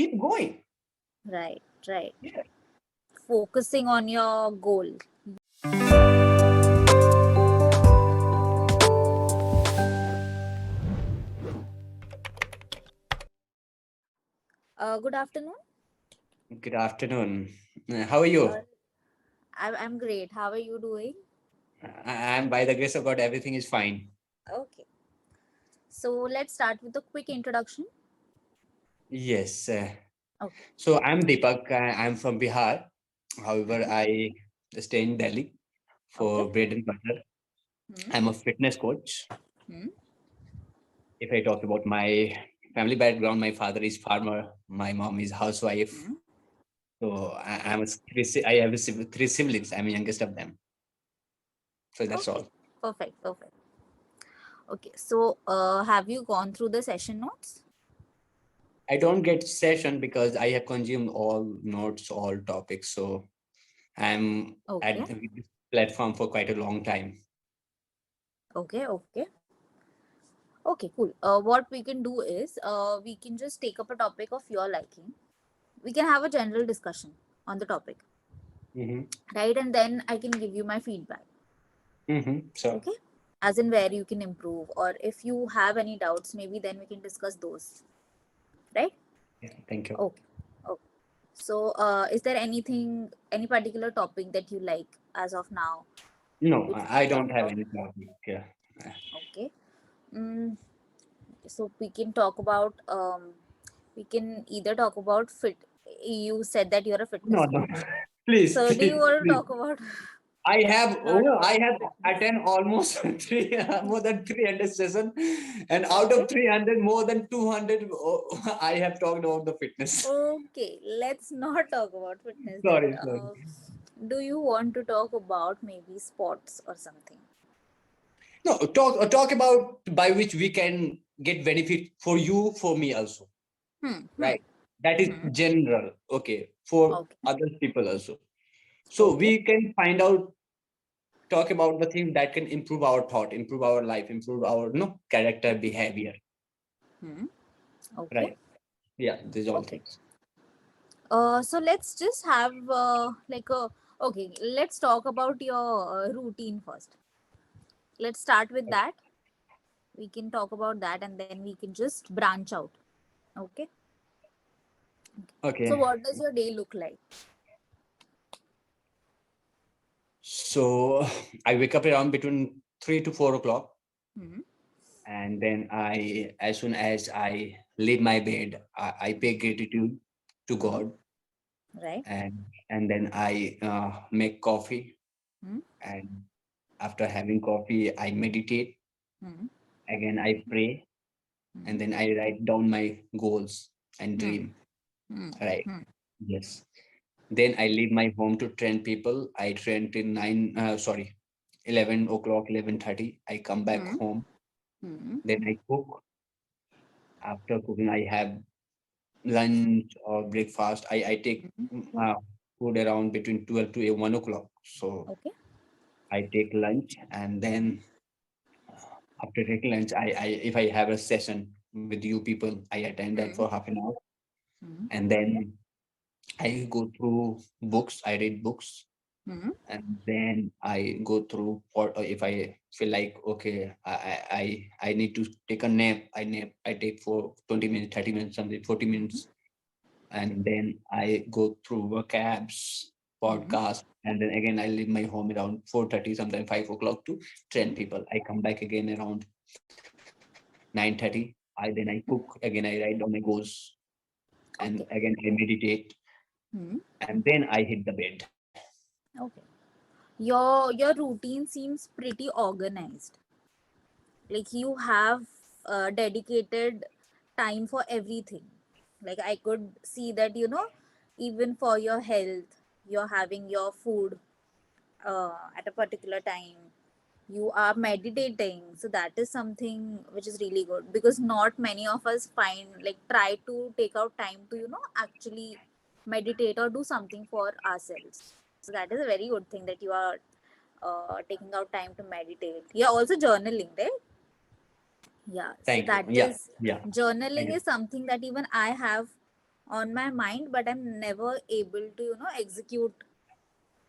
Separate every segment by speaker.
Speaker 1: keep going.
Speaker 2: Right, right.
Speaker 1: Yeah.
Speaker 2: Focusing on your goal. Good afternoon.
Speaker 1: Good afternoon. How are you?
Speaker 2: I'm great. How are you doing?
Speaker 1: I'm by the grace of God, everything is fine.
Speaker 2: Okay. So let's start with a quick introduction.
Speaker 1: Yes.
Speaker 2: Okay.
Speaker 1: So I'm Deepak. I'm from Bihar. However,
Speaker 2: Hmm.
Speaker 1: I stay in Delhi
Speaker 2: Okay.
Speaker 1: for bread and butter.
Speaker 2: Hmm.
Speaker 1: I'm a fitness coach.
Speaker 2: Hmm.
Speaker 1: If I talk about my family background, my father is farmer, my mom is housewife.
Speaker 2: Hmm.
Speaker 1: So I have three siblings. I'm the youngest of them. So that's
Speaker 2: Okay.
Speaker 1: all.
Speaker 2: Perfect. Perfect. Okay. So, have you gone through the session notes?
Speaker 1: I don't get session because I have consumed all notes, all topics. So I'm
Speaker 2: Okay.
Speaker 1: at this platform for quite a long time.
Speaker 2: Okay. Okay. Okay. Cool. What we can do is, we can just take up a topic of your liking. We can have a general discussion on the topic,
Speaker 1: Mm-hmm.
Speaker 2: right? And then I can give you my feedback.
Speaker 1: Mm-hmm. So
Speaker 2: Okay. As in where you can improve, or if you have any doubts, maybe then we can discuss those, right?
Speaker 1: yeah, thank you.
Speaker 2: Okay. Okay. So, is there any particular topic that you like as of now,
Speaker 1: No,
Speaker 2: which we
Speaker 1: I
Speaker 2: can talk
Speaker 1: don't have
Speaker 2: about?
Speaker 1: any topic. Yeah.
Speaker 2: Okay. Mm, so we can talk about we can either talk about fit. You said that you're a
Speaker 1: No,
Speaker 2: fitness
Speaker 1: no.
Speaker 2: coach.
Speaker 1: Please,
Speaker 2: So, do you
Speaker 1: please,
Speaker 2: want to
Speaker 1: please.
Speaker 2: talk about not
Speaker 1: I
Speaker 2: about
Speaker 1: have
Speaker 2: fitness?
Speaker 1: attended almost three more than 300 sessions, and out
Speaker 2: Okay.
Speaker 1: of 300, more than 200, I have talked about the fitness.
Speaker 2: Okay. Let's not talk about fitness then.
Speaker 1: Sorry, sorry.
Speaker 2: Do you want to talk about maybe sports or something?
Speaker 1: No, talk about by which we can get benefit for you, for me also,
Speaker 2: Hmm. Hmm.
Speaker 1: right? That is
Speaker 2: Hmm.
Speaker 1: general, okay, for
Speaker 2: Okay.
Speaker 1: other people also. So
Speaker 2: Okay.
Speaker 1: we can find out, talk about the thing that can improve our thought, improve our life, improve our character, behavior,
Speaker 2: Hmm. Okay.
Speaker 1: right? Yeah, these all
Speaker 2: Okay.
Speaker 1: things.
Speaker 2: So let's just have like a okay. Let's talk about your routine first. Let's start with that. We can talk about that, and then we can just branch out. Okay. So
Speaker 1: Okay.
Speaker 2: what does your day look like?
Speaker 1: So I wake up around between 3 to 4 o'clock,
Speaker 2: Hmm.
Speaker 1: and then as soon as I leave my bed, I pay gratitude to
Speaker 2: Hmm.
Speaker 1: God,
Speaker 2: Right.
Speaker 1: and then I make coffee,
Speaker 2: Hmm.
Speaker 1: and after having coffee, I meditate.
Speaker 2: Hmm.
Speaker 1: Again, I pray,
Speaker 2: Hmm.
Speaker 1: and then I write down my goals and
Speaker 2: Hmm.
Speaker 1: dream.
Speaker 2: Hmm.
Speaker 1: Right.
Speaker 2: Hmm.
Speaker 1: Yes. Then I leave my home to train people. I train till 11 o'clock, 11:30. I come back
Speaker 2: Hmm.
Speaker 1: home.
Speaker 2: Hmm.
Speaker 1: Then I cook. After cooking, I have lunch or breakfast. I take
Speaker 2: Hmm.
Speaker 1: food around between 12 to 1 o'clock. So
Speaker 2: Okay.
Speaker 1: I take lunch, and
Speaker 2: Hmm.
Speaker 1: then after taking lunch, I if I have a session with you people, I attend that for
Speaker 2: Hmm.
Speaker 1: half an hour.
Speaker 2: Hmm.
Speaker 1: And then I go through books. I read books,
Speaker 2: Hmm.
Speaker 1: and then I go through, or if I feel like okay, I need to take a nap. I nap. I take for 20 minutes, 30 minutes, something 40 minutes, and then I go through vocabs,
Speaker 2: Hmm.
Speaker 1: podcast, and then again I leave my home around 4:30, sometimes 5 o'clock to train people. I come back again around 9:30. I then I cook again. I write down my goals, and
Speaker 2: Okay.
Speaker 1: again I meditate,
Speaker 2: Hmm.
Speaker 1: and then I hit the bed.
Speaker 2: Okay. Your routine seems pretty organized. Like you have dedicated time for everything. Like I could see that even for your health, you're having your food at a particular time. You are meditating, so that is something which is really good because not many of us find like try to take out time to actually meditate or do something for ourselves. So that is a very good thing that you are taking out time to meditate. You're also journaling, right? Yeah, so
Speaker 1: Thank you.
Speaker 2: that
Speaker 1: Yeah,
Speaker 2: is
Speaker 1: yeah. Thank
Speaker 2: journaling
Speaker 1: you.
Speaker 2: is something that even I have on my mind, but I'm never able to,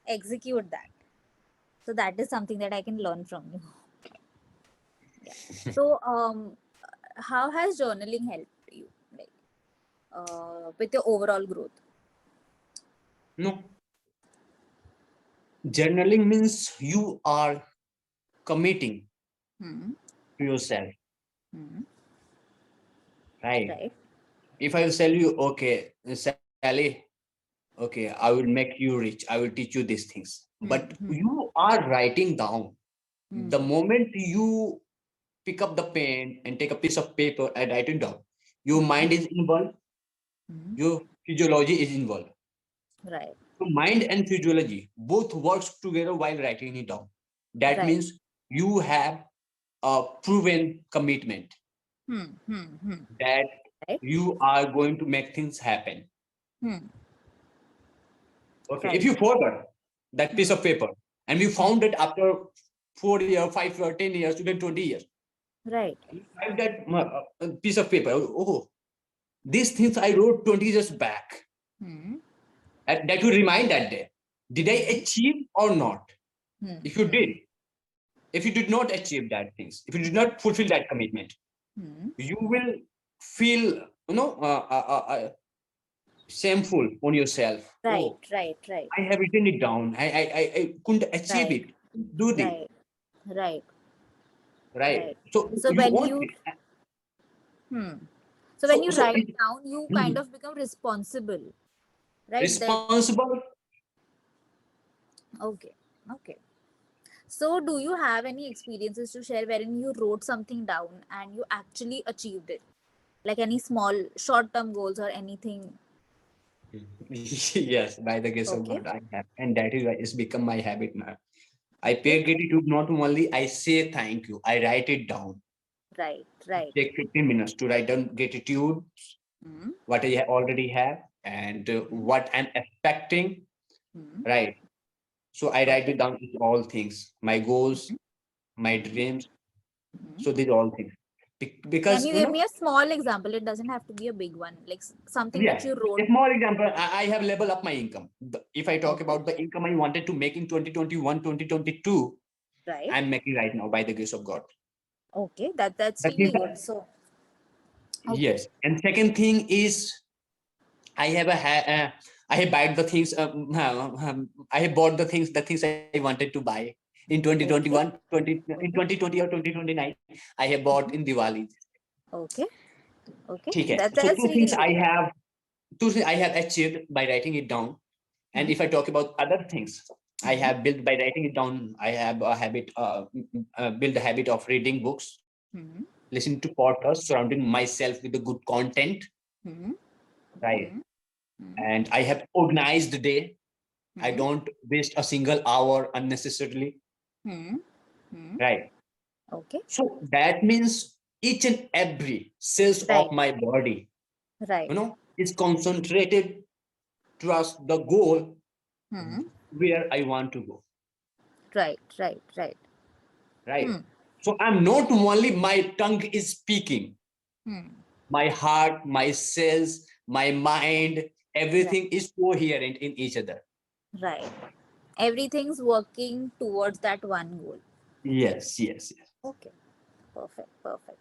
Speaker 2: execute that. So that is something that I can learn from you. Yeah. So how has journaling helped you, like, with your overall growth?
Speaker 1: No, journaling means you are committing
Speaker 2: Hmm.
Speaker 1: to yourself,
Speaker 2: Hmm.
Speaker 1: right?
Speaker 2: Right.
Speaker 1: If I will tell you, okay, Sally, okay, I will make you rich, I will teach you these things, but
Speaker 2: Hmm. Hmm.
Speaker 1: you are writing down. The
Speaker 2: Hmm.
Speaker 1: moment you pick up the pen and take a piece of paper and write it down, your
Speaker 2: Hmm.
Speaker 1: mind
Speaker 2: Hmm.
Speaker 1: is involved,
Speaker 2: Hmm.
Speaker 1: your physiology is involved.
Speaker 2: Right.
Speaker 1: So mind and physiology both works together while writing it down. That
Speaker 2: Right.
Speaker 1: means you have a proven commitment
Speaker 2: Hmm. Hmm. Hmm.
Speaker 1: that
Speaker 2: Right.
Speaker 1: you are going to make things happen.
Speaker 2: Hmm.
Speaker 1: Okay, if
Speaker 2: Right.
Speaker 1: you forgot that piece
Speaker 2: Hmm.
Speaker 1: of paper and you
Speaker 2: Hmm.
Speaker 1: found it after 4 years, 5 years, 10 years, even 20 years,
Speaker 2: Right.
Speaker 1: and you find that piece of paper. Oh, these things I wrote 20 years back.
Speaker 2: Hmm.
Speaker 1: And that will remind that day. Did I
Speaker 2: Hmm.
Speaker 1: achieve or not?
Speaker 2: Hmm.
Speaker 1: If you
Speaker 2: Hmm.
Speaker 1: did, if you did not achieve that things, if you did not fulfill that commitment,
Speaker 2: Hmm.
Speaker 1: you will feel, shameful on yourself.
Speaker 2: Right.
Speaker 1: Oh,
Speaker 2: Right. Right.
Speaker 1: I have written it down. I couldn't achieve
Speaker 2: Right.
Speaker 1: it. Do this,
Speaker 2: Right. Right.
Speaker 1: right?
Speaker 2: Right.
Speaker 1: So
Speaker 2: So
Speaker 1: you
Speaker 2: when
Speaker 1: want
Speaker 2: you
Speaker 1: it.
Speaker 2: hmm. So when
Speaker 1: So
Speaker 2: you
Speaker 1: so
Speaker 2: write
Speaker 1: it,
Speaker 2: down, you kind
Speaker 1: mhm.
Speaker 2: of become responsible, right? That
Speaker 1: Responsible.
Speaker 2: okay. Okay. So do you have any experiences to share wherein you wrote something down and you actually achieved it? Like any small short-term goals or anything?
Speaker 1: Yes, by the grace of
Speaker 2: Okay.
Speaker 1: God, I have, and that is why it's become my habit now. I
Speaker 2: Okay.
Speaker 1: pay gratitude not only I say thank you, I write it down.
Speaker 2: Right. Right.
Speaker 1: Take 15 minutes to write down gratitude,
Speaker 2: Hmm.
Speaker 1: what I already have, and
Speaker 2: Hmm.
Speaker 1: what I'm expecting.
Speaker 2: Hmm.
Speaker 1: Right. So I write
Speaker 2: Okay.
Speaker 1: it down with all things, my goals,
Speaker 2: Hmm.
Speaker 1: my
Speaker 2: Hmm.
Speaker 1: dreams.
Speaker 2: Hmm.
Speaker 1: So these all things.
Speaker 2: Can
Speaker 1: Because
Speaker 2: you give me a small example? It doesn't have to be a big one, like something which
Speaker 1: yes,
Speaker 2: you
Speaker 1: a
Speaker 2: wrote.
Speaker 1: small example, I have level up my income. If I talk
Speaker 2: Okay.
Speaker 1: about the income I wanted to make in 2021, 2022,
Speaker 2: Right.
Speaker 1: I'm making right now by the grace of God.
Speaker 2: Okay. That's
Speaker 1: The things
Speaker 2: really good. So okay.
Speaker 1: yes. And second thing is I have I have bought the things. I have bought the things I wanted to buy in
Speaker 2: Okay.
Speaker 1: 2021, 20 in
Speaker 2: Okay.
Speaker 1: 2020 or 2029. I have bought
Speaker 2: Hmm.
Speaker 1: in Diwali.
Speaker 2: Okay. Okay.
Speaker 1: Okay. So
Speaker 2: That's
Speaker 1: two things
Speaker 2: really
Speaker 1: I
Speaker 2: good.
Speaker 1: have, two things I have achieved by writing it down. And
Speaker 2: Hmm.
Speaker 1: if I talk about other things, I
Speaker 2: Hmm.
Speaker 1: have built by writing it down. I have a habit, build a habit of reading books,
Speaker 2: Hmm.
Speaker 1: listening to podcasts, surrounding myself with the good content.
Speaker 2: Hmm.
Speaker 1: Right.
Speaker 2: Hmm. Hmm.
Speaker 1: And I have organized the day. I
Speaker 2: Hmm.
Speaker 1: don't waste a single hour unnecessarily.
Speaker 2: Hmm. Hmm.
Speaker 1: Right.
Speaker 2: Okay.
Speaker 1: So that means each and every cells of
Speaker 2: Right.
Speaker 1: my body,
Speaker 2: Right.
Speaker 1: is concentrated towards the goal
Speaker 2: Hmm.
Speaker 1: where I want to go.
Speaker 2: Right. Right. Right.
Speaker 1: Right.
Speaker 2: Hmm.
Speaker 1: So I'm not only my tongue is speaking,
Speaker 2: Hmm.
Speaker 1: my heart, my cells, my mind,
Speaker 2: Right.
Speaker 1: everything is coherent in each other.
Speaker 2: Right. Everything's working towards that one goal.
Speaker 1: Yes, yes, yes.
Speaker 2: Okay. Perfect. Perfect.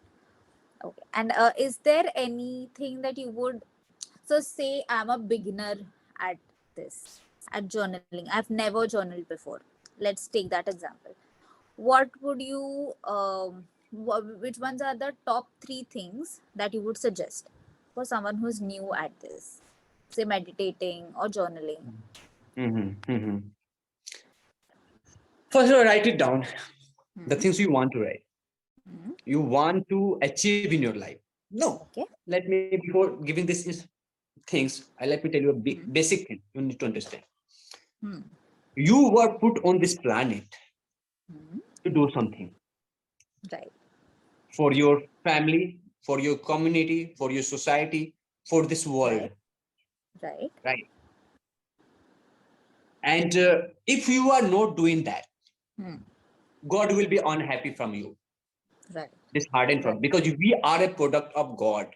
Speaker 2: Okay. And is there anything that you would so say I'm a beginner at this at journaling. I've never journaled before. Let's take that example. What would you which ones are the top 3 things that you would suggest for someone who's new at this? Say meditating or journaling.
Speaker 1: Mhm, mhm. First of all, write it down. The
Speaker 2: Hmm.
Speaker 1: things you want to write,
Speaker 2: Hmm.
Speaker 1: you want to achieve in your life. No,
Speaker 2: Okay.
Speaker 1: let me before giving things, let me tell you a
Speaker 2: Hmm.
Speaker 1: basic thing you need to understand.
Speaker 2: Hmm.
Speaker 1: You were put on this planet
Speaker 2: Hmm.
Speaker 1: to do something
Speaker 2: Right.
Speaker 1: for your family, for your community, for your society, for this world,
Speaker 2: Right. Right.
Speaker 1: right? And if you are not doing that,
Speaker 2: Hmm.
Speaker 1: God will be unhappy from you,
Speaker 2: Right.
Speaker 1: disheartened
Speaker 2: Right.
Speaker 1: from, because we are a product of God,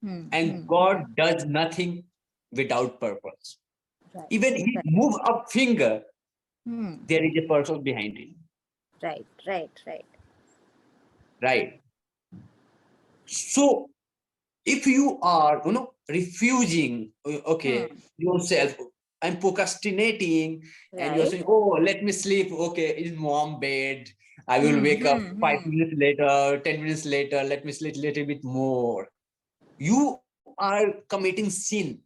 Speaker 2: Hmm.
Speaker 1: and
Speaker 2: Hmm.
Speaker 1: God does nothing without purpose.
Speaker 2: Right.
Speaker 1: Even he
Speaker 2: Right.
Speaker 1: move a finger,
Speaker 2: Hmm.
Speaker 1: there is a purpose behind it,
Speaker 2: Right. Right. Right.
Speaker 1: right? So if you are, refusing, okay,
Speaker 2: Hmm.
Speaker 1: yourself, I'm procrastinating, and you're
Speaker 2: Right.
Speaker 1: saying, oh, let me sleep, okay, in warm bed, I will
Speaker 2: Hmm.
Speaker 1: wake up
Speaker 2: Hmm.
Speaker 1: 5 minutes later, 10 minutes later, let me sleep a little bit more. You are committing sin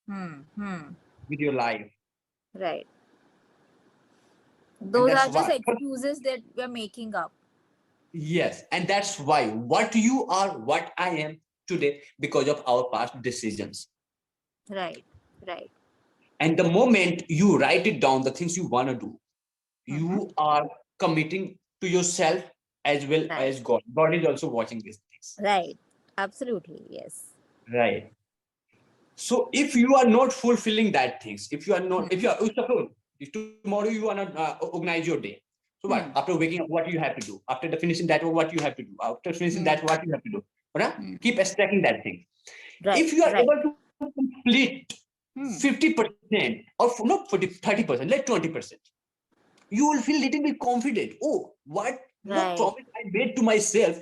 Speaker 2: Hmm. Hmm.
Speaker 1: with your life.
Speaker 2: Right.
Speaker 1: And
Speaker 2: Those
Speaker 1: that's
Speaker 2: are
Speaker 1: why,
Speaker 2: just excuses that we're making up.
Speaker 1: yes, and that's why what you are, what I am today, because of our past decisions.
Speaker 2: Right. Right.
Speaker 1: And the moment you write it down, the things you want to do,
Speaker 2: Mm-hmm.
Speaker 1: you are committing to yourself as well
Speaker 2: Right.
Speaker 1: as God. God is also watching these things.
Speaker 2: Right. Absolutely. Yes.
Speaker 1: Right. So if you are not fulfilling that things, if you are not, if
Speaker 2: Hmm.
Speaker 1: you are, suppose if tomorrow you want to organize your day. So what?
Speaker 2: Hmm.
Speaker 1: After waking up, what you have to do? After the finishing that, what you have to do? After finishing
Speaker 2: Hmm.
Speaker 1: that, what you have to do? Right?
Speaker 2: Hmm.
Speaker 1: Keep stacking that thing.
Speaker 2: Right.
Speaker 1: If you are
Speaker 2: Right.
Speaker 1: able to complete
Speaker 2: Hmm.
Speaker 1: 50% or not 40, 30%, let 20%, you will feel little bit confident. Oh, what
Speaker 2: Right.
Speaker 1: promise I made to myself,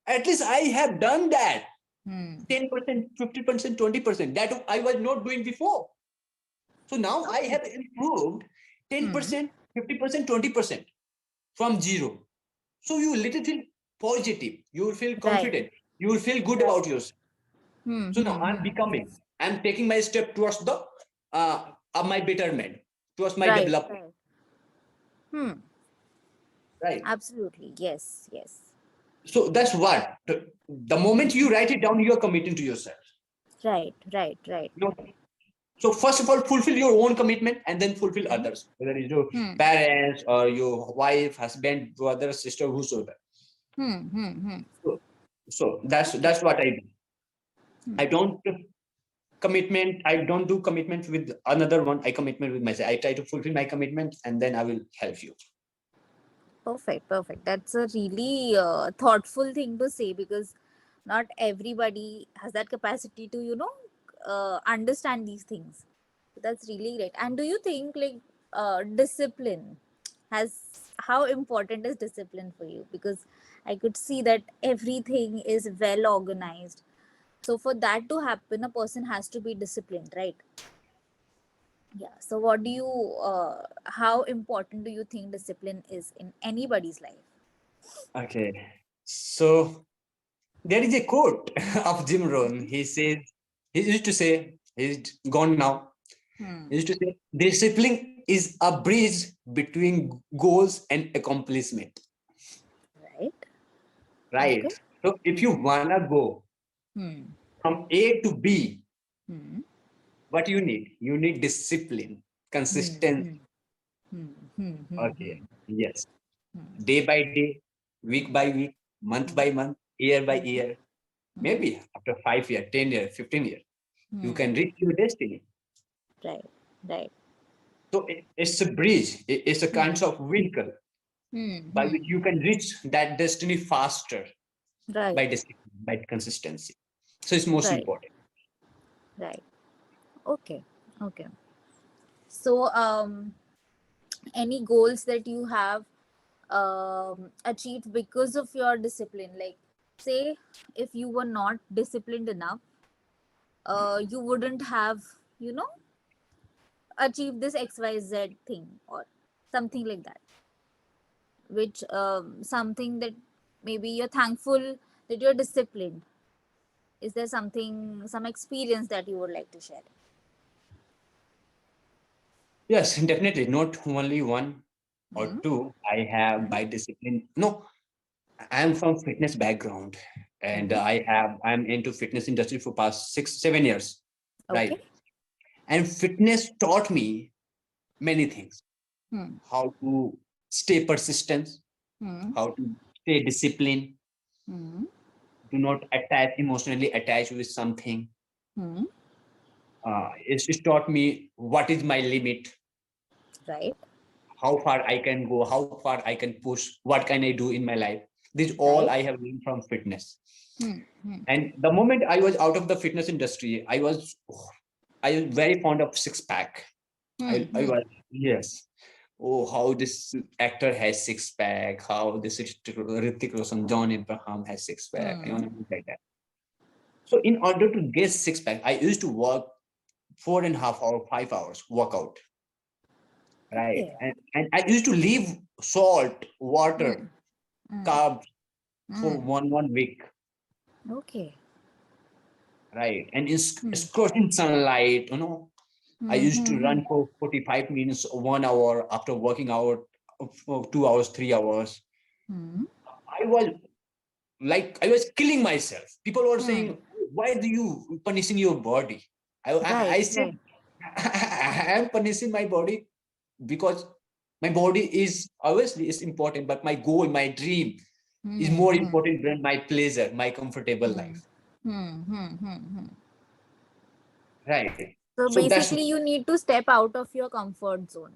Speaker 1: at least I have done that.
Speaker 2: Hmm.
Speaker 1: 10%, 50%, 20%, that I was not doing before. So now I
Speaker 2: Okay.
Speaker 1: have improved
Speaker 2: Hmm.
Speaker 1: 10%, 50%, 20% from zero. So you will little feel positive, you will feel
Speaker 2: Right.
Speaker 1: confident, you will feel good
Speaker 2: Right.
Speaker 1: about yourself.
Speaker 2: Hmm.
Speaker 1: So now
Speaker 2: Hmm.
Speaker 1: I'm
Speaker 2: Hmm.
Speaker 1: becoming, I'm taking my step towards the my betterment, towards my
Speaker 2: Right.
Speaker 1: development,
Speaker 2: Right. Hmm.
Speaker 1: right?
Speaker 2: Absolutely. Yes. Yes.
Speaker 1: So that's what the moment you write it down, you are committing to yourself.
Speaker 2: Right. Right. Right.
Speaker 1: You know? So first of all, fulfill your own commitment and then fulfill
Speaker 2: Hmm.
Speaker 1: others, whether it's your
Speaker 2: Hmm.
Speaker 1: parents or your wife, husband, brother, sister, whosoever.
Speaker 2: Hmm. Hmm. Hmm.
Speaker 1: So, so that's
Speaker 2: Okay.
Speaker 1: that's what I do.
Speaker 2: Hmm.
Speaker 1: I don't commitment. I don't do commitment with another one. I commitment with myself. I try to fulfill my commitment, and then I will help you.
Speaker 2: Perfect. Perfect. That's a really thoughtful thing to say because not everybody has that capacity to, understand these things. That's really great. And do you think like discipline has how important is discipline for you? Because I could see that everything is well organized. So for that to happen, a person has to be disciplined, right? Yeah. So what do you how important do you think discipline is in anybody's life?
Speaker 1: Okay. So there is a quote of Jim Rohn.
Speaker 2: Hmm.
Speaker 1: He used to say, he's gone now. He
Speaker 2: Hmm.
Speaker 1: used to say, discipline is a bridge between goals and accomplishment.
Speaker 2: Right. Okay.
Speaker 1: Right. So if you
Speaker 2: Hmm.
Speaker 1: wanna go
Speaker 2: Hmm.
Speaker 1: from A to B,
Speaker 2: Hmm.
Speaker 1: what you need? You need discipline,
Speaker 2: Hmm.
Speaker 1: consistency.
Speaker 2: Hmm. Hmm. Hmm. Hmm.
Speaker 1: Okay.
Speaker 2: Hmm.
Speaker 1: Yes.
Speaker 2: Hmm.
Speaker 1: Day by day, week by week, month
Speaker 2: Hmm.
Speaker 1: by month, year by
Speaker 2: Hmm.
Speaker 1: year.
Speaker 2: Hmm.
Speaker 1: Maybe after 5 years, 10 years, 15 years, you
Speaker 2: Hmm.
Speaker 1: can reach your destiny.
Speaker 2: Right. Right.
Speaker 1: So it's a bridge, it's a kind
Speaker 2: Hmm.
Speaker 1: of vehicle
Speaker 2: Hmm.
Speaker 1: by which
Speaker 2: Hmm.
Speaker 1: you can reach that destiny faster
Speaker 2: Right.
Speaker 1: by discipline, by consistency. So it's most
Speaker 2: Right.
Speaker 1: important.
Speaker 2: Right. Okay. Okay. So, any goals that you have achieved because of your discipline? Like, say, if you were not disciplined enough, you wouldn't have, you know, achieved this XYZ thing or something like that. Which something that maybe you're thankful that you're disciplined. Is there something, some experience that you would like to share?
Speaker 1: Yes, definitely. Not only one or
Speaker 2: Hmm.
Speaker 1: two. I have
Speaker 2: Hmm.
Speaker 1: by discipline. No, I'm from fitness background, and
Speaker 2: Hmm.
Speaker 1: I'm into fitness industry for past 6, 7 years,
Speaker 2: Okay.
Speaker 1: right? And fitness taught me many things:
Speaker 2: Hmm.
Speaker 1: how to stay persistent,
Speaker 2: Hmm.
Speaker 1: how to stay disciplined,
Speaker 2: Hmm.
Speaker 1: do not attach emotionally attach with something.
Speaker 2: Hmm.
Speaker 1: It's taught me what is my limit,
Speaker 2: Right.
Speaker 1: how far I can go, how far I can push, what can I do in my life. This all
Speaker 2: Right.
Speaker 1: I have learned from fitness.
Speaker 2: Hmm. Hmm.
Speaker 1: And the moment I was out of the fitness industry, I was I was very fond of six pack. I
Speaker 2: Hmm.
Speaker 1: was, yes. Oh, how this actor has six pack, how this Hrithik Roshan, John Abraham has six pack,
Speaker 2: Hmm.
Speaker 1: like that. So in order to get six pack, I used to work 4.5 hours, 5 hours workout, right?
Speaker 2: Okay.
Speaker 1: And I used to leave salt, water,
Speaker 2: Hmm. Hmm.
Speaker 1: carbs for
Speaker 2: Hmm.
Speaker 1: one week,
Speaker 2: Okay.
Speaker 1: right? And in
Speaker 2: Hmm.
Speaker 1: scorching sunlight, I
Speaker 2: Hmm.
Speaker 1: used to
Speaker 2: Hmm. Hmm.
Speaker 1: run for 45 minutes, 1 hour after working out for 2 hours, 3 hours.
Speaker 2: Hmm.
Speaker 1: I was I was killing myself. People were
Speaker 2: Hmm.
Speaker 1: saying, "Why do you punishing your body?" I
Speaker 2: Right.
Speaker 1: said,
Speaker 2: Right.
Speaker 1: I am punishing my body because my body is obviously is important, but my goal, my dream is
Speaker 2: Hmm.
Speaker 1: more
Speaker 2: Hmm.
Speaker 1: important than my pleasure, my comfortable
Speaker 2: Hmm.
Speaker 1: life.
Speaker 2: Hmm. Hmm. Hmm. Hmm.
Speaker 1: Right.
Speaker 2: So
Speaker 1: So that's
Speaker 2: basically, you need to step out of your comfort zone,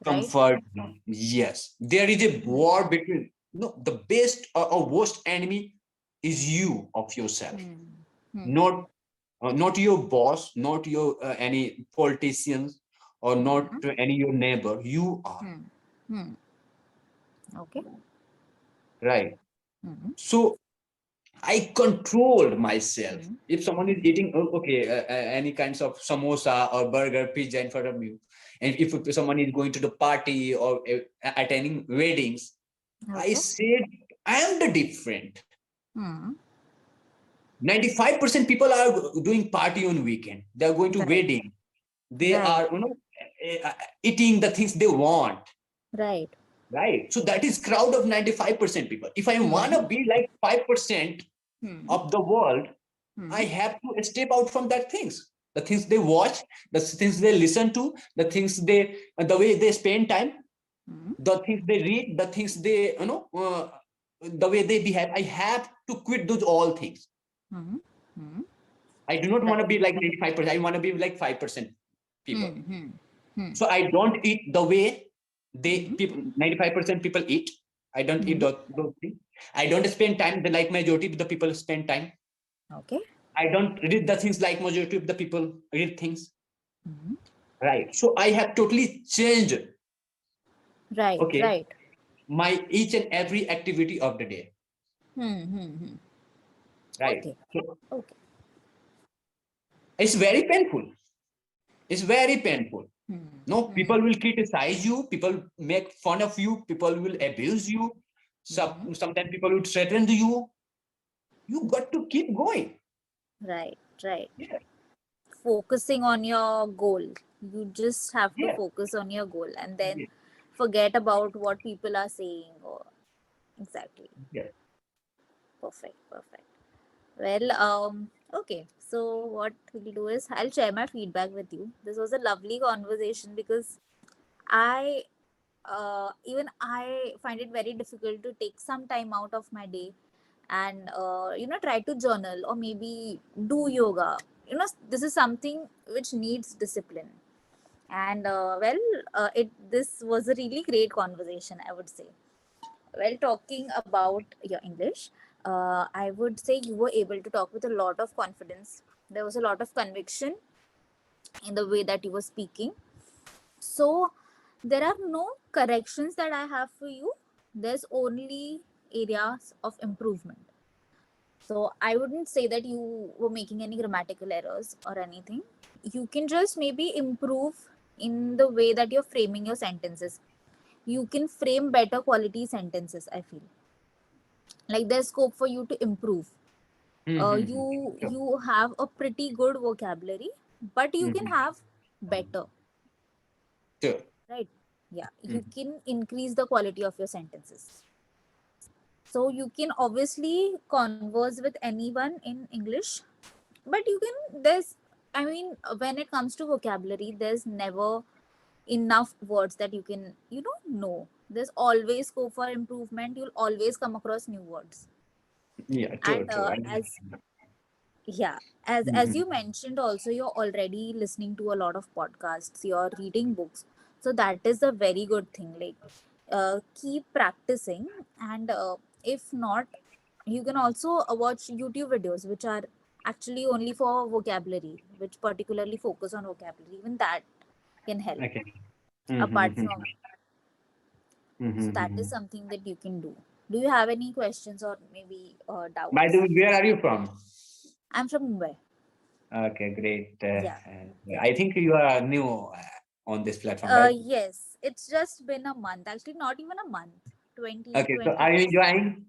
Speaker 2: right?
Speaker 1: comfort zone. Yes. There is a
Speaker 2: Hmm.
Speaker 1: war between the best or worst enemy is you of yourself.
Speaker 2: Hmm. Hmm.
Speaker 1: Not your boss, not your any politicians, or not
Speaker 2: Hmm.
Speaker 1: any your neighbor. You are
Speaker 2: Hmm. Hmm. Okay.
Speaker 1: right.
Speaker 2: Hmm.
Speaker 1: So I controlled myself.
Speaker 2: Hmm.
Speaker 1: If someone is eating, okay, any kinds of samosa or burger, pizza in front of you, and if someone is going to the party or attending weddings, I
Speaker 2: Okay.
Speaker 1: said I am the different.
Speaker 2: Hmm.
Speaker 1: 95% people are doing party on weekend. They are going to
Speaker 2: Right.
Speaker 1: wedding. They
Speaker 2: Right.
Speaker 1: are, eating the things they want.
Speaker 2: Right.
Speaker 1: Right. So that is crowd of 95% people. If I want
Speaker 2: Hmm.
Speaker 1: to be like 5%
Speaker 2: Hmm.
Speaker 1: of the world,
Speaker 2: Hmm.
Speaker 1: I have to step out from that things. The things they watch, the things they listen to, the way they spend time,
Speaker 2: Hmm.
Speaker 1: the things they read, the things the way they behave. I have to quit those all things.
Speaker 2: Hmm. Hmm.
Speaker 1: I do not want to
Speaker 2: Right.
Speaker 1: be like 95%. I want to be like 5% people.
Speaker 2: Hmm. Hmm. Hmm.
Speaker 1: So I don't eat the way they
Speaker 2: Hmm.
Speaker 1: people 95% people eat. I don't eat
Speaker 2: Hmm.
Speaker 1: those things. I don't spend time the like majority of the people spend time.
Speaker 2: Okay.
Speaker 1: I don't read the things like majority of the people read things.
Speaker 2: Hmm.
Speaker 1: Right. So I have totally changed,
Speaker 2: Right.
Speaker 1: okay,
Speaker 2: Right.
Speaker 1: my each and every activity of the day.
Speaker 2: Hmm. Hmm. Hmm.
Speaker 1: Right.
Speaker 2: Okay.
Speaker 1: So
Speaker 2: Okay.
Speaker 1: it's very painful. It's very painful.
Speaker 2: Hmm.
Speaker 1: No,
Speaker 2: Hmm.
Speaker 1: people will criticize you, people make fun of you, people will abuse you.
Speaker 2: Hmm.
Speaker 1: Sometimes people will threaten you. You got to keep going.
Speaker 2: Right. Right.
Speaker 1: Yeah.
Speaker 2: Focusing on your goal. You just have to
Speaker 1: Yeah.
Speaker 2: focus on your goal and then
Speaker 1: Yeah.
Speaker 2: forget about what people are saying or exactly.
Speaker 1: Yeah.
Speaker 2: Perfect. Perfect. Well, okay. So what we'll do is I'll share my feedback with you. This was a lovely conversation because I even I find it very difficult to take some time out of my day and try to journal or maybe do yoga. This is something which needs discipline. And it this was a really great conversation, I would say. Well, talking about your English, I would say you were able to talk with a lot of confidence. There was a lot of conviction in the way that you were speaking. So, there are no corrections that I have for you. There's only areas of improvement. So, I wouldn't say that you were making any grammatical errors or anything. You can just maybe improve in the way that you're framing your sentences. You can frame better quality sentences, I feel. Like there's scope for you to improve.
Speaker 1: Mm-hmm.
Speaker 2: You have a pretty good vocabulary, but you can
Speaker 1: Mm-hmm.
Speaker 2: have better,
Speaker 1: Sure.
Speaker 2: right? Yeah, you
Speaker 1: Mm-hmm.
Speaker 2: can increase the quality of your sentences. So you can obviously converse with anyone in English, but you can there's I mean when it comes to vocabulary, there's never enough words that you can know. There's always scope for improvement. You'll always come across new words.
Speaker 1: Yeah, true,
Speaker 2: And
Speaker 1: true.
Speaker 2: as yeah, as
Speaker 1: Mm-hmm.
Speaker 2: you mentioned also, you're already listening to a lot of podcasts, you're reading books, so that is a very good thing. Like keep practicing. And if not, you can also watch YouTube videos which are actually only for vocabulary, which particularly focus on vocabulary. Even that can help.
Speaker 1: Okay.
Speaker 2: Apart
Speaker 1: Mm-hmm.
Speaker 2: from, so that
Speaker 1: Mm-hmm.
Speaker 2: is something that you can do. Do you have any questions or maybe
Speaker 1: By the
Speaker 2: doubts?
Speaker 1: way, where are you from?
Speaker 2: I'm from Mumbai.
Speaker 1: Okay, great.
Speaker 2: Yeah, yeah.
Speaker 1: I think you are new on this platform, right?
Speaker 2: Yes, it's just been a month. Actually, not even a month.
Speaker 1: Okay, so
Speaker 2: 20
Speaker 1: are you
Speaker 2: days.
Speaker 1: enjoying?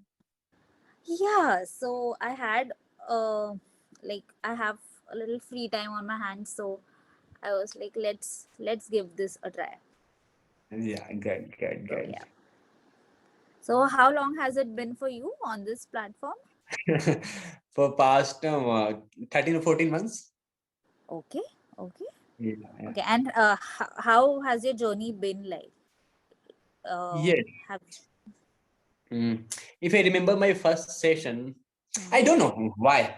Speaker 2: Yeah, so I had like I have a little free time on my hands, so I was like, let's give this a try.
Speaker 1: Yeah, good, good,
Speaker 2: So
Speaker 1: good.
Speaker 2: yeah. So how long has it been for you on this platform?
Speaker 1: For past 13 or 14 months.
Speaker 2: Okay, okay,
Speaker 1: Yeah, yeah.
Speaker 2: okay. And how has your journey been like?
Speaker 1: Yes.
Speaker 2: Have
Speaker 1: Mm. If I remember my first session, I
Speaker 2: hmm,
Speaker 1: don't know why.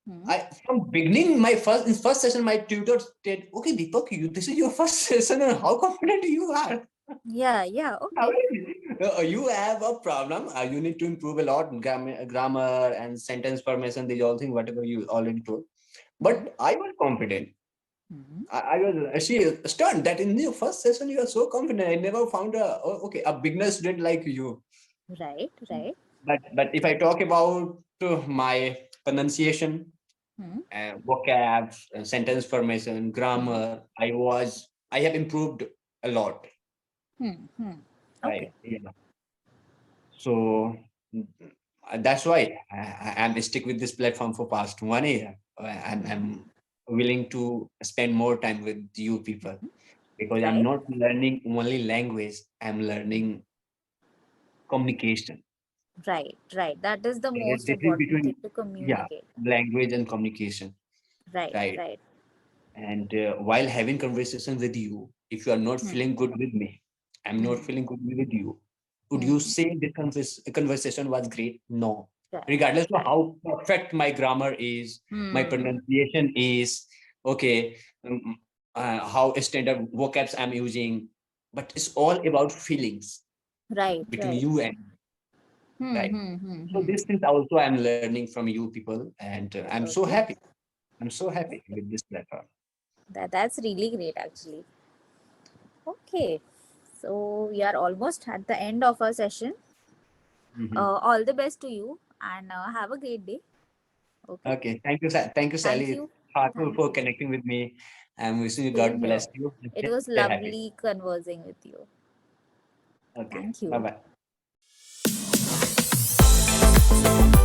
Speaker 2: hmm.
Speaker 1: I from beginning my first session, my tutor said, "Okay, Deepak, this is your first session, and how confident you are.
Speaker 2: Yeah, yeah,
Speaker 1: How
Speaker 2: okay.
Speaker 1: you have a problem. You need to improve a lot grammar and sentence formation. These all things, whatever you already told.
Speaker 2: Hmm,
Speaker 1: But I was confident.
Speaker 2: hmm.
Speaker 1: I was actually stunned that in the first session you are so confident. I never found a beginner student like you.
Speaker 2: Right, right.
Speaker 1: But if I talk about my pronunciation,
Speaker 2: Hmm,
Speaker 1: vocab, sentence formation,
Speaker 2: hmm,
Speaker 1: grammar, I have improved a lot.
Speaker 2: hmm, hmm.
Speaker 1: Right.
Speaker 2: Okay.
Speaker 1: Yeah. So that's why I'm stick with this platform for past 1 year.
Speaker 2: Hmm,
Speaker 1: I'm willing to spend more time with you people
Speaker 2: hmm.
Speaker 1: because I'm
Speaker 2: Right.
Speaker 1: not learning only language. I'm
Speaker 2: Hmm.
Speaker 1: learning communication.
Speaker 2: Right, right. That is the most
Speaker 1: This is
Speaker 2: important thing
Speaker 1: between,
Speaker 2: to
Speaker 1: yeah,
Speaker 2: communicate.
Speaker 1: language and communication.
Speaker 2: Right,
Speaker 1: Right.
Speaker 2: right.
Speaker 1: And while having conversation with you, if you are not
Speaker 2: Hmm,
Speaker 1: feeling good with me, I'm not
Speaker 2: hmm,
Speaker 1: feeling good with you, would you
Speaker 2: hmm.
Speaker 1: say the conversation was great? No.
Speaker 2: Right,
Speaker 1: Regardless of
Speaker 2: right.
Speaker 1: how perfect my grammar is, my
Speaker 2: Hmm.
Speaker 1: pronunciation is, okay, how standard vocabs I'm using, but it's all about feelings
Speaker 2: Right,
Speaker 1: between
Speaker 2: right.
Speaker 1: you and
Speaker 2: Hmm,
Speaker 1: right.
Speaker 2: hmm, hmm,
Speaker 1: So
Speaker 2: hmm.
Speaker 1: these things also I'm learning from you people, and I'm so
Speaker 2: Okay.
Speaker 1: happy. I'm so happy
Speaker 2: Okay.
Speaker 1: with this platform.
Speaker 2: That's really great actually. Okay. So we are almost at the end of our session.
Speaker 1: Mhm.
Speaker 2: All the best to you and have a great day. Okay.
Speaker 1: Okay. Thank you, thank you,
Speaker 2: Thank
Speaker 1: Sally,
Speaker 2: you.
Speaker 1: Thakur,
Speaker 2: Thank
Speaker 1: for
Speaker 2: you.
Speaker 1: connecting with me. I'm wishing you
Speaker 2: Same
Speaker 1: God
Speaker 2: here.
Speaker 1: bless you.
Speaker 2: It
Speaker 1: Stay
Speaker 2: was
Speaker 1: happy.
Speaker 2: lovely conversing with you.
Speaker 1: Okay.
Speaker 2: Thank
Speaker 1: Bye
Speaker 2: you.
Speaker 1: bye.